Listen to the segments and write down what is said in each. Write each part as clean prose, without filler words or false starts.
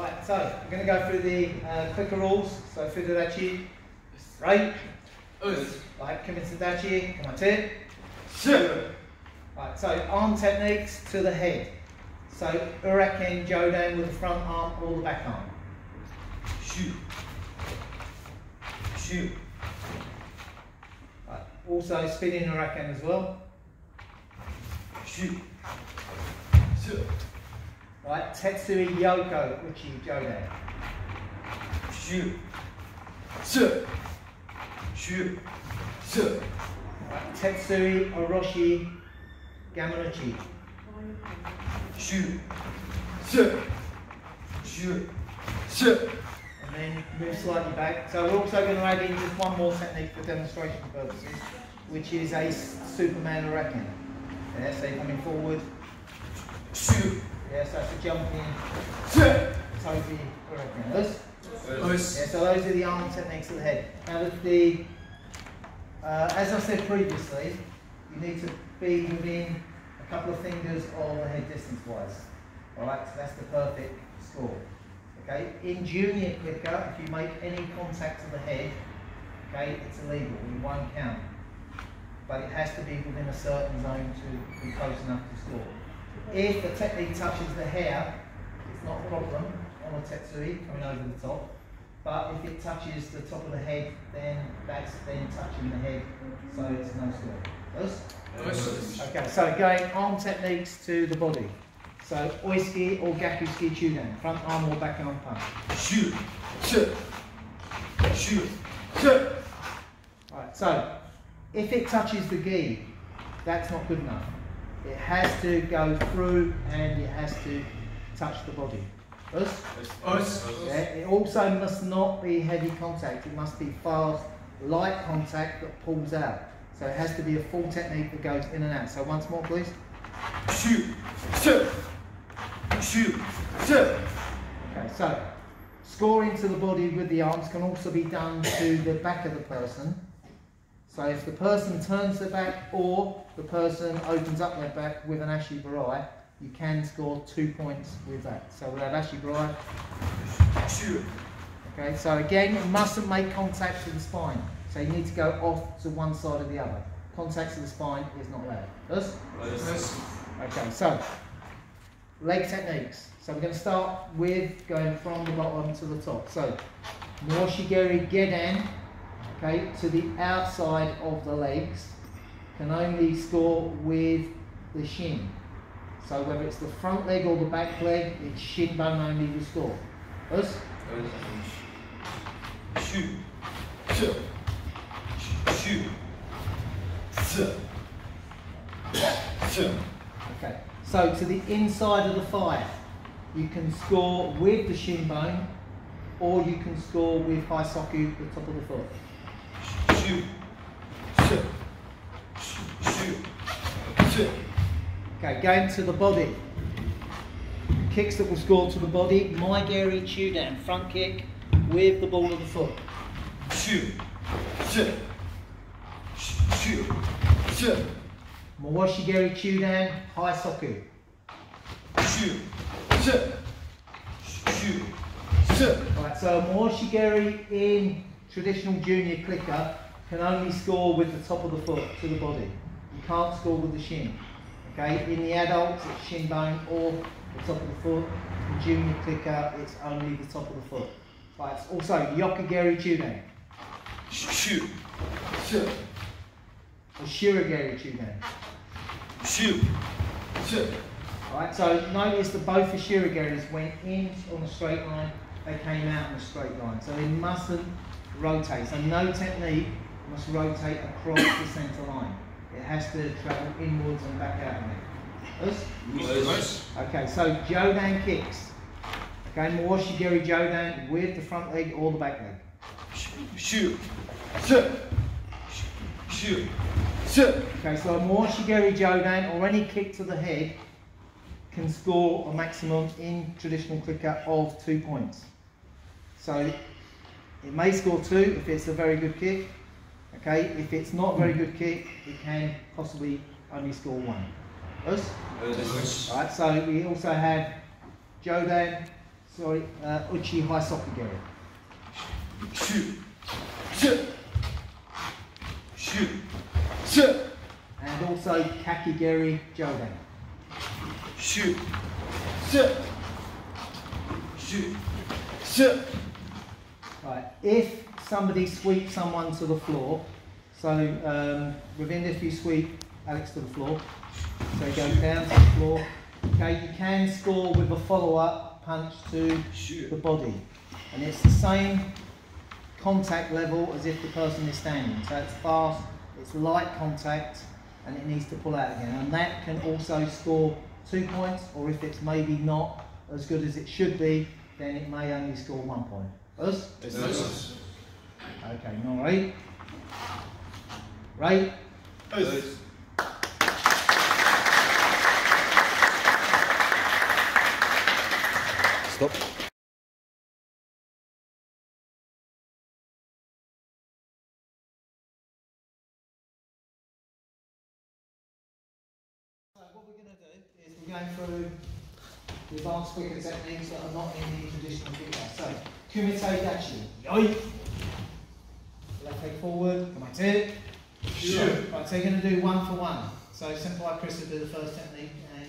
Right, so we're going to go through the clicker rules. So Fudodachi, right? Right, Kimitsudachi, come on, tip. Right, so arm techniques to the head. So Uraken, Jodan with the front arm or the back arm. Shoot. Shoot. Right, also spinning Uraken as well. Shoot. Shoot. Right, Tetsui Yoko, Uchi Jodan. Shoot. Shoot. Shoot. Shoot. Right, Tetsui Oroshi Gamanuchi. Shoot. Shoot. Shoot. Shoot. And then move slightly back. So we're also going to add in just one more technique for demonstration purposes, which is a Superman Uraken. Yeah, so you're coming forward. Shoot. Yeah, so that's a jump in. Shoot. Toby Uraken. Yeah, so those are the arm techniques of the head. Now as I said previously, you need to be within a couple of fingers of the head distance wise. Alright, so that's the perfect score. Okay, in junior clicker, if you make any contact to the head, okay, it's illegal, you won't count. But it has to be within a certain zone to be close enough to score. If the technique touches the hair, it's not a problem on a Tetsui coming over the top. But if it touches the top of the head, then that's then touching the head, so it's no score. Yes? Okay, so going arm techniques to the body. So oiski or gakuski chudan, front arm or back arm punch. Shoot, shoot, shoot, shoot. Right, so if it touches the gi, that's not good enough. It has to go through and it has to touch the body. Yeah, it also must not be heavy contact, it must be fast, light contact that pulls out. So it has to be a full technique that goes in and out. So once more please. Shoot, shoot, shoot, shoot. Okay, so scoring to the body with the arms can also be done to the back of the person. So if the person turns their back or the person opens up their back with an ashi barai, you can score 2 points with that. So we'll have ashi barai. Shoot. Okay, so again, you mustn't make contact to the spine. So you need to go off to one side or the other. Contact to the spine is not allowed. Yes? Yes. Okay, so leg techniques. So we're going to start with going from the bottom to the top. So Morishigeri Gedan, okay, to the outside of the legs, can only score with the shin. So whether it's the front leg or the back leg, it's shin bone only to score. Yes? Shoot. Shoot. Shoot. Shoot. Okay. So to the inside of the thigh, you can score with the shin bone, or you can score with Hensoku, the top of the foot. Shoot. Shoot. Shoot. Shoot. Okay, going to the body. Kicks that will score to the body. Maigeri Chudan, front kick with the ball of the foot. Shoot. Shoot. Shoot. Shoot. Morishigeri Chudan, Hensoku. Shoot. Shoot. Shoot. Shoot. Alright, so Morishigeri in traditional junior clicker can only score with the top of the foot to the body. You can't score with the shin. Okay, in the adults it's shin bone or the top of the foot. In junior clicker it's only the top of the foot. Right, it's also Yokogeri Chudan. Shoot. Shoot. Or Shirogeri Chudan. Shoot. Shoot. Right, so notice that both the Shirogeris went in on a straight line, they came out in a straight line. So they mustn't rotate. So no technique must rotate across the centre line. It has to travel inwards and back out of it. Yes? Okay, so Jodan kicks. Okay, Morishigeri Jodan with the front leg or the back leg. Shoot. Shoot. Shoot. Shoot. Okay, so a Morishigeri Jodan or any kick to the head can score a maximum in traditional clicker of 2 points. So it may score 2 if it's a very good kick. Okay, if it's not a very good kick, it can possibly only score 1. Us? Right, so we also have Jodan, sorry, Uchi Haisokigeri. Shoot. Shoot. Shoot. Shoot. And also Kakigeri Jodan. Shoot. Shoot. Shoot. Shoot. Right, if somebody sweeps someone to the floor, so within this you sweep Alex to the floor, so you go down to the floor, okay, you can score with a follow-up punch to the body, and it's the same contact level as if the person is standing, so it's fast, it's light contact, and it needs to pull out again, and that can also score 2 points, or if it's maybe not as good as it should be, then it may only score 1 point. Us? Us. Okay, no, right? Right? Us. Stop. So what we're going to do is we're going through the advanced quicker techniques that are not in the traditional kickback. So, kumite dachi. Yoi. Left leg forward. Come on, two. Sure. Right, so you're going to do 1 for 1. So simple like Chris will do the first technique and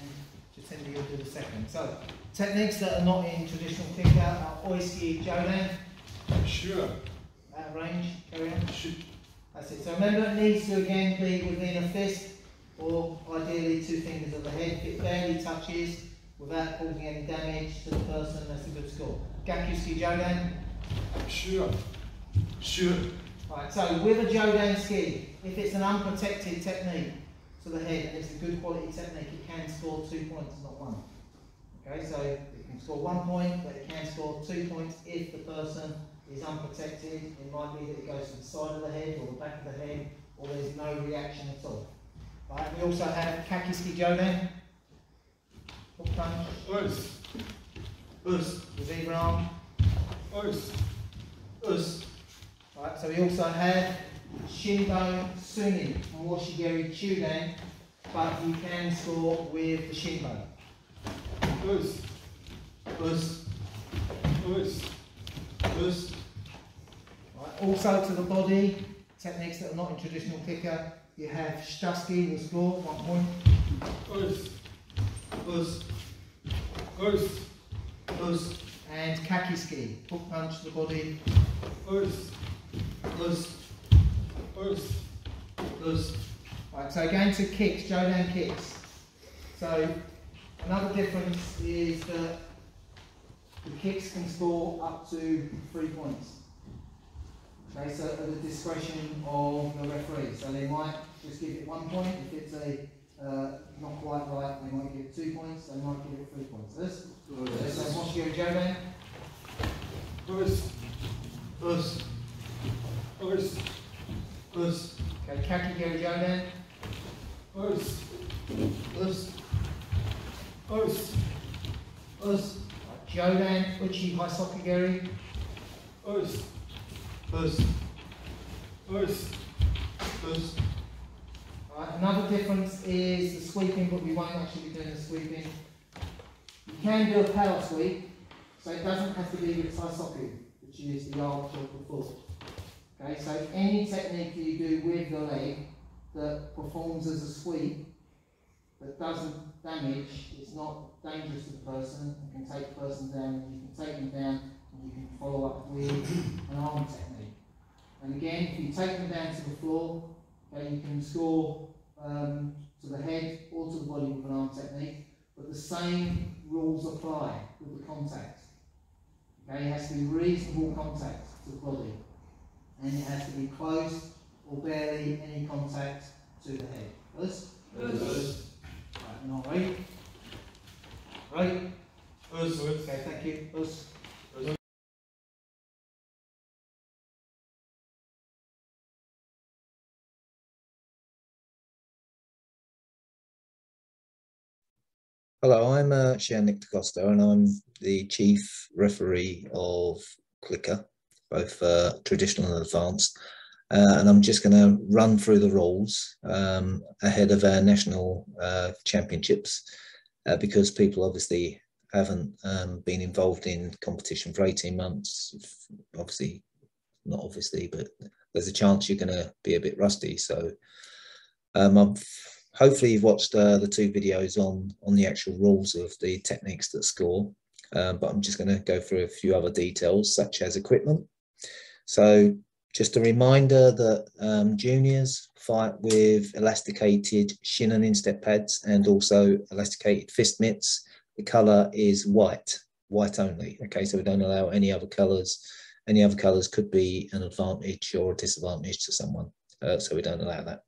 Jatinder will do the second. So techniques that are not in traditional kick-out are oiski jodan. Sure. Out of range, carry on. Shoot. That's it. So remember it needs to again be within a fist or ideally 2 fingers of the head. If it barely touches without causing any damage to the person, that's a good score. Gakuski jodan. Sure. Sure. Right, so with a jodan ski, if it's an unprotected technique to the head and it's a good quality technique, it can score 2 points, not 1. Okay, so it can score 1 point, but it can score 2 points if the person is unprotected. It might be that it goes to the side of the head or the back of the head, or there's no reaction at all. Right, we also have Kakiski Jodan. Hook punch. Us. Us. With either arm. Us. Us. Right, so we also have Shinbo Sunin and Washigeri Chudan, but you can score with the Shinbo. Us. Us. Us. Us. Right, also to the body, techniques that are not in traditional kicker, you have Shtaski with score, 1 point. Us. Us. Us. Us. And Kakiski, hook punch to the body. Us. Us. Us. Us. Right, so going to kicks, Jodan kicks. So another difference is that the kicks can score up to 3 points. Okay, so at the discretion of the referee. So they might just give it 1 point. If it's a not quite right, they might give it 2 points. They might give it 3 points. This. So Moshigiri Jodan. Us. Us. Us. Us. Okay, Kakigiri Jodan. Us. Us. Us. Us. Jodan Uchi Haisokigeri. Us. Us. Us. Us. Right, another difference is the sweeping, but we won't actually be doing the sweeping. You can do a power sweep, so it doesn't have to be with Saisoku, which is the arch of the foot. Okay, so any technique that you do with the leg that performs as a sweep that doesn't damage, it's not dangerous to the person, you can take the person down, and you can take them down, and you can follow up with an arm technique. And again, if you take them down to the floor, okay, you can score to the head or to the body with an arm technique, but the same rules apply with the contact. Okay, it has to be reasonable contact to the body, and it has to be close or barely any contact to the head. Us? Us. Right, not right. Right? Us. Okay, thank you. Us. Hello, I'm Nick DaCosta, and I'm the chief referee of Clicker, both traditional and advanced. And I'm just going to run through the rules ahead of our national championships, because people obviously haven't been involved in competition for 18 months, obviously, not obviously, but there's a chance you're going to be a bit rusty. So hopefully you've watched the 2 videos on the actual rules of the techniques that score, but I'm just going to go through a few other details such as equipment. So just a reminder that juniors fight with elasticated shin and instep pads and also elasticated fist mitts. The colour is white only. Okay, so we don't allow any other colours. Any other colours could be an advantage or a disadvantage to someone, so we don't allow that.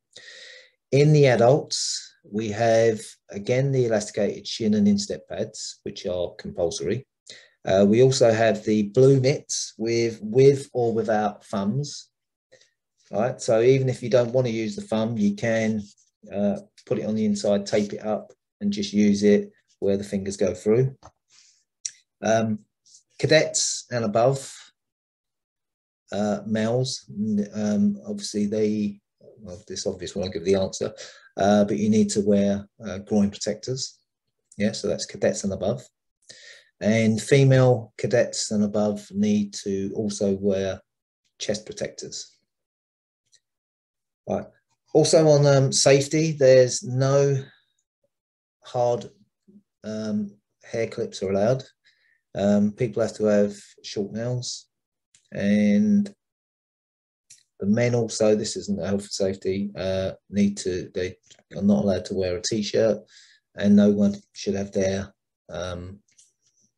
In the adults, we have, again, the elasticated shin and instep pads, which are compulsory. We also have the blue mitts with or without thumbs. All right, so even if you don't want to use the thumb, you can put it on the inside, tape it up, and just use it where the fingers go through. Cadets and above, males, obviously well, this obvious when I give the answer, but you need to wear groin protectors. Yeah, so that's cadets and above. And female cadets and above need to also wear chest protectors. Right. Also on safety, there's no hard hair clips are allowed. People have to have short nails, and the men also, this isn't health and safety, they are not allowed to wear a t-shirt, and no one should have their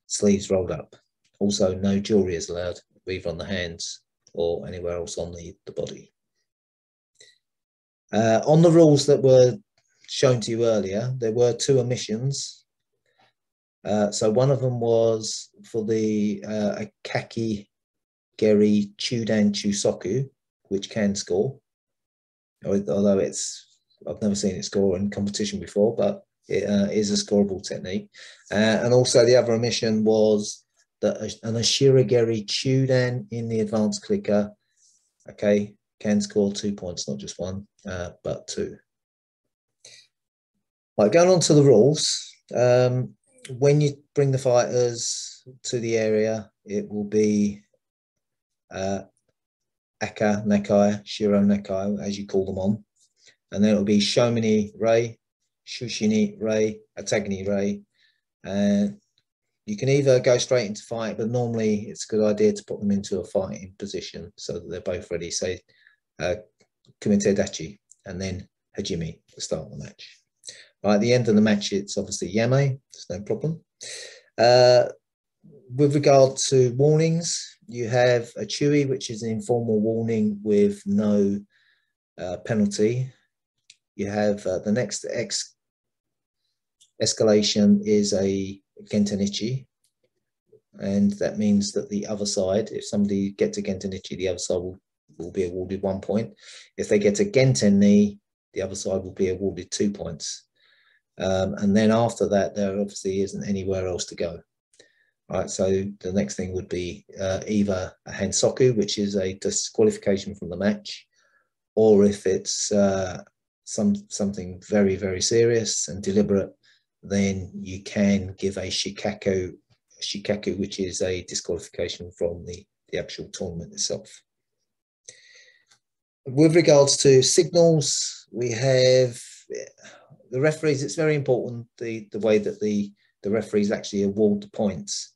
sleeves rolled up. Also, no jewelry is allowed, either on the hands or anywhere else on the body. On the rules that were shown to you earlier, there were 2 omissions. So one of them was for the Akaki Geri Chudan Chusoku, which can score, although I've never seen it score in competition before, but it is a scoreable technique. And also the other omission was that an Ashirageri Chudan in the advanced clicker, okay, can score 2 points, not just 1, but 2. Right, going on to the rules. When you bring the fighters to the area, it will be Aka Nekai, Shiro Nekai, as you call them on. And then it will be Shomini Rei, Shushini Rei, Atagni Rei. And you can either go straight into fight, but normally it's a good idea to put them into a fighting position so that they're both ready. Say Kumite Dachi and then Hajime to start the match. Right, at the end of the match, it's obviously Yame, there's no problem. With regard to warnings, you have a Chui, which is an informal warning with no penalty. You have the next escalation is a Gentenichi, and that means that the other side, if somebody gets a Gentenichi, the other side will be awarded 1 point. If they get a Genten knee, the other side will be awarded 2 points. And then after that, there obviously isn't anywhere else to go. Right, so the next thing would be either a Hensoku, which is a disqualification from the match, or if it's something very, very serious and deliberate, then you can give a shikaku, which is a disqualification from the actual tournament itself. With regards to signals, we have the referees. It's very important the way that the referees actually award the points.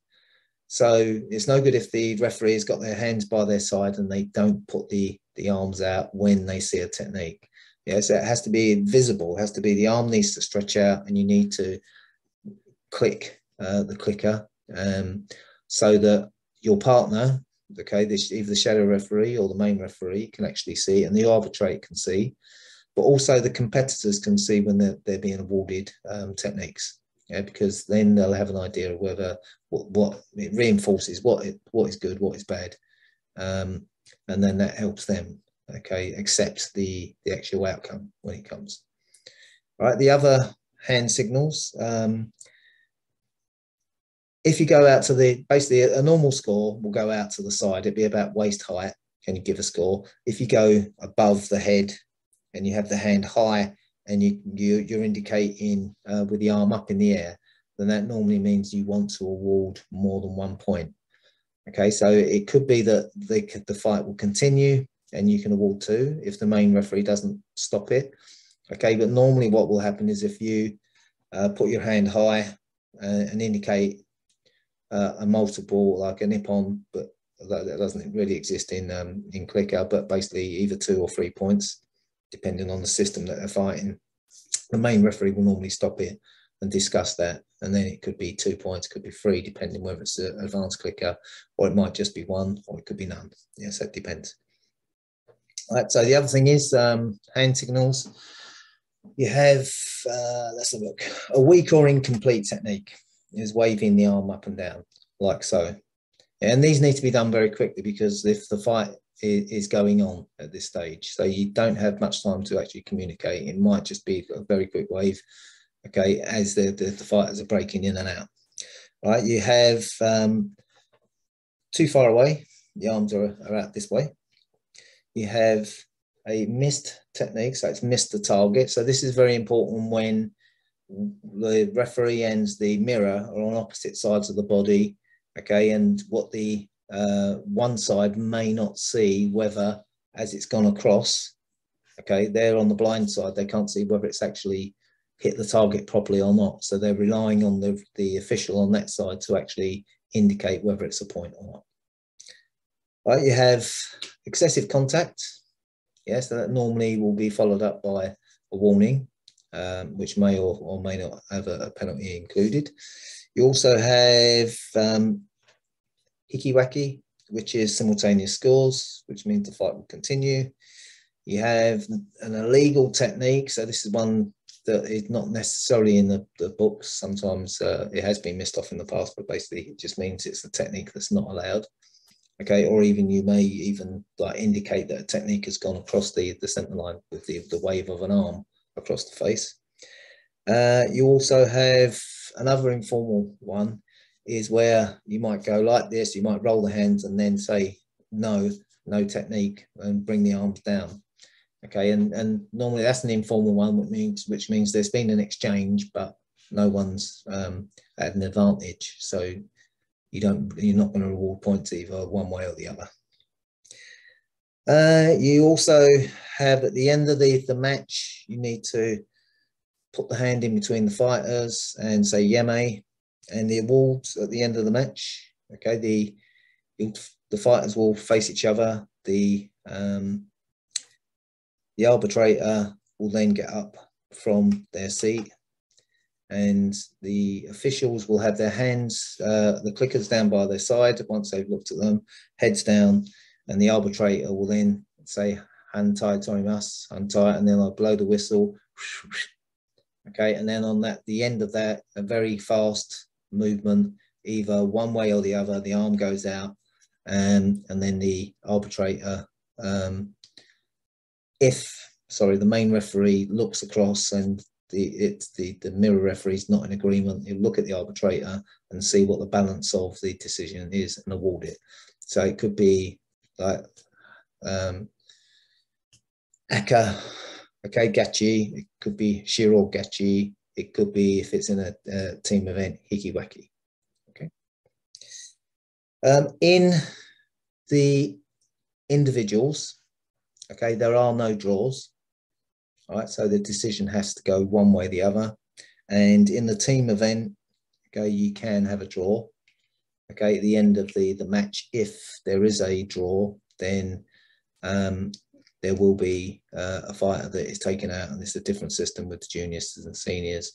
So it's no good if the referee has got their hands by their side and they don't put the arms out when they see a technique. Yeah, so it has to be visible. It has to be, the arm needs to stretch out, and you need to click the clicker so that your partner, okay, either the shadow referee or the main referee can actually see, and the arbitrate can see, but also the competitors can see when they're being awarded techniques. Yeah, because then they'll have an idea of whether what it reinforces what is good, what is bad, and then that helps them, okay, accept the actual outcome when it comes. All right, the other hand signals. If you go out to basically a normal score will go out to the side. It'd be about waist height. Can you give a score? If you go above the head and you have the hand high, and you're indicating with the arm up in the air, then that normally means you want to award more than 1 point. Okay, so it could be that the fight will continue and you can award 2 if the main referee doesn't stop it. Okay, but normally what will happen is if you put your hand high and indicate a multiple, like a nippon, but that doesn't really exist in clicker, but basically either 2 or 3 points, depending on the system that they're fighting. The main referee will normally stop it and discuss that, and then it could be 2 points, could be 3, depending whether it's an advanced clicker, or it might just be 1, or it could be none. Yeah, so it depends. All right, so the other thing is hand signals. You have, let's have a look, a weak or incomplete technique is waving the arm up and down, like so. And these need to be done very quickly because if the fight is going on at this stage, so you don't have much time to actually communicate. It might just be a very quick wave, okay, as the fighters are breaking in and out. All right, you have too far away, the arms are out this way. You have a missed technique, so it's missed the target. So this is very important when the referee and the mirror are on opposite sides of the body, okay, and what the one side may not see whether, as it's gone across, okay, they're on the blind side, they can't see whether it's actually hit the target properly or not. So they're relying on the official on that side to actually indicate whether it's a point or not. Right, you have excessive contact. Yes, so that normally will be followed up by a warning, which may or may not have a penalty included. You also have hikiwaki, which is simultaneous scores, which means the fight will continue. You have an illegal technique. So this is one that is not necessarily in the books. Sometimes it has been missed off in the past, but basically it just means it's a technique that's not allowed. Okay, or even you may even like indicate that a technique has gone across the center line with the wave of an arm across the face. You also have another informal one, is where you might go like this, you might roll the hands and then say no technique and bring the arms down. Okay, and normally that's an informal one, which means there's been an exchange, but no one's at an advantage. So you're not going to reward points either one way or the other. You also have at the end of the match, you need to put the hand in between the fighters and say yeme, and the awards at the end of the match. Okay, the fighters will face each other. The arbitrator will then get up from their seat, and the officials will have their hands, the clickers down by their side once they've looked at them, heads down, and the arbitrator will then say "Hantai torimasu," hantai, and then I'll blow the whistle. Okay, and then on the end of that, a very fast movement, either one way or the other, the arm goes out, and then the arbitrator, the main referee looks across and the mirror referee is not in agreement, he'll look at the arbitrator and see what the balance of the decision is and award it. So it could be like aka, okay, gachi, it could be shiro gachi, it could be, if it's in a team event, hikiwaki. Okay. In the individuals, okay, there are no draws. All right, so the decision has to go one way or the other. And in the team event, okay, you can have a draw. Okay, at the end of the match, if there is a draw, then there will be a fighter that is taken out, and it's a different system with the juniors and seniors.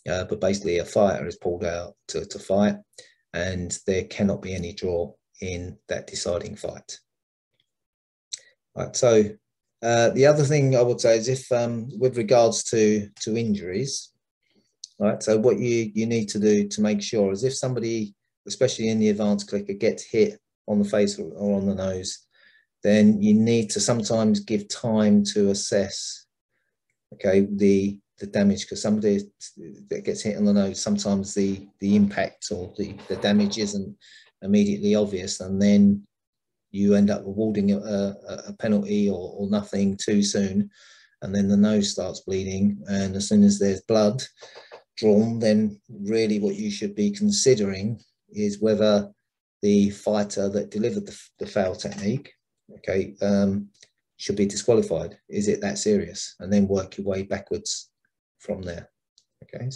But basically, a fighter is pulled out to fight, and there cannot be any draw in that deciding fight. All right, so the other thing I would say is if, with regards to injuries, right, so what you need to do to make sure is if somebody, especially in the advanced clicker, gets hit on the face or on the nose, then you need to sometimes give time to assess, okay, the damage, because somebody that gets hit on the nose, sometimes the impact or the damage isn't immediately obvious, and then you end up awarding a penalty or nothing too soon, and then the nose starts bleeding, and as soon as there's blood, drawn, then really what you should be considering is whether the fighter that delivered the foul technique, okay, should be disqualified. Is it that serious? And then work your way backwards from there. Okay.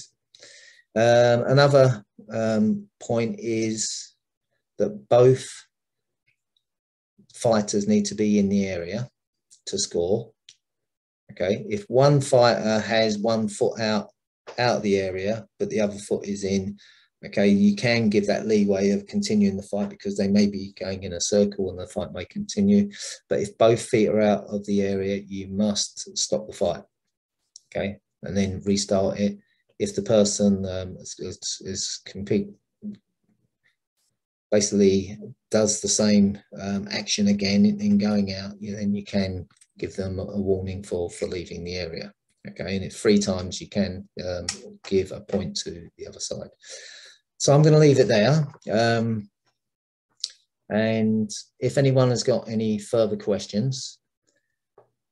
Another point is that both fighters need to be in the area to score. Okay. If one fighter has one foot out of the area, but the other foot is in, okay, you can give that leeway of continuing the fight because they may be going in a circle and the fight may continue. But if both feet are out of the area, you must stop the fight, okay, and then restart it. If the person basically does the same action again in going out, then you can give them a warning for leaving the area. Okay, and it's 3 times you can give a point to the other side. So I'm going to leave it there. And if anyone has got any further questions,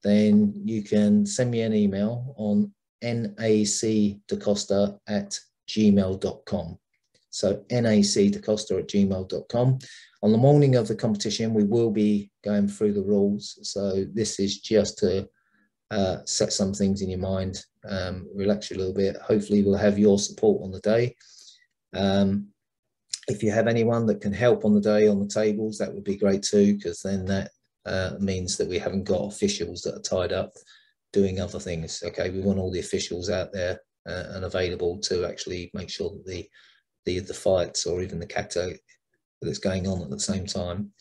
then you can send me an email on nacdacosta@gmail.com. So nacdacosta@gmail.com. On the morning of the competition, we will be going through the rules. So this is just to set some things in your mind, relax you a little bit. Hopefully we'll have your support on the day. If you have anyone that can help on the day on the tables, that would be great too, because then that means that we haven't got officials that are tied up doing other things. Okay, we want all the officials out there and available to actually make sure that the fights or even the kata that's going on at the same time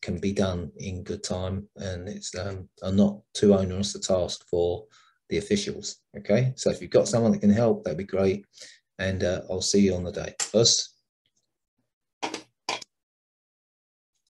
can be done in good time, and it's not too onerous a task for the officials. Okay, so if you've got someone that can help, that'd be great, and I'll see you on the day. Us.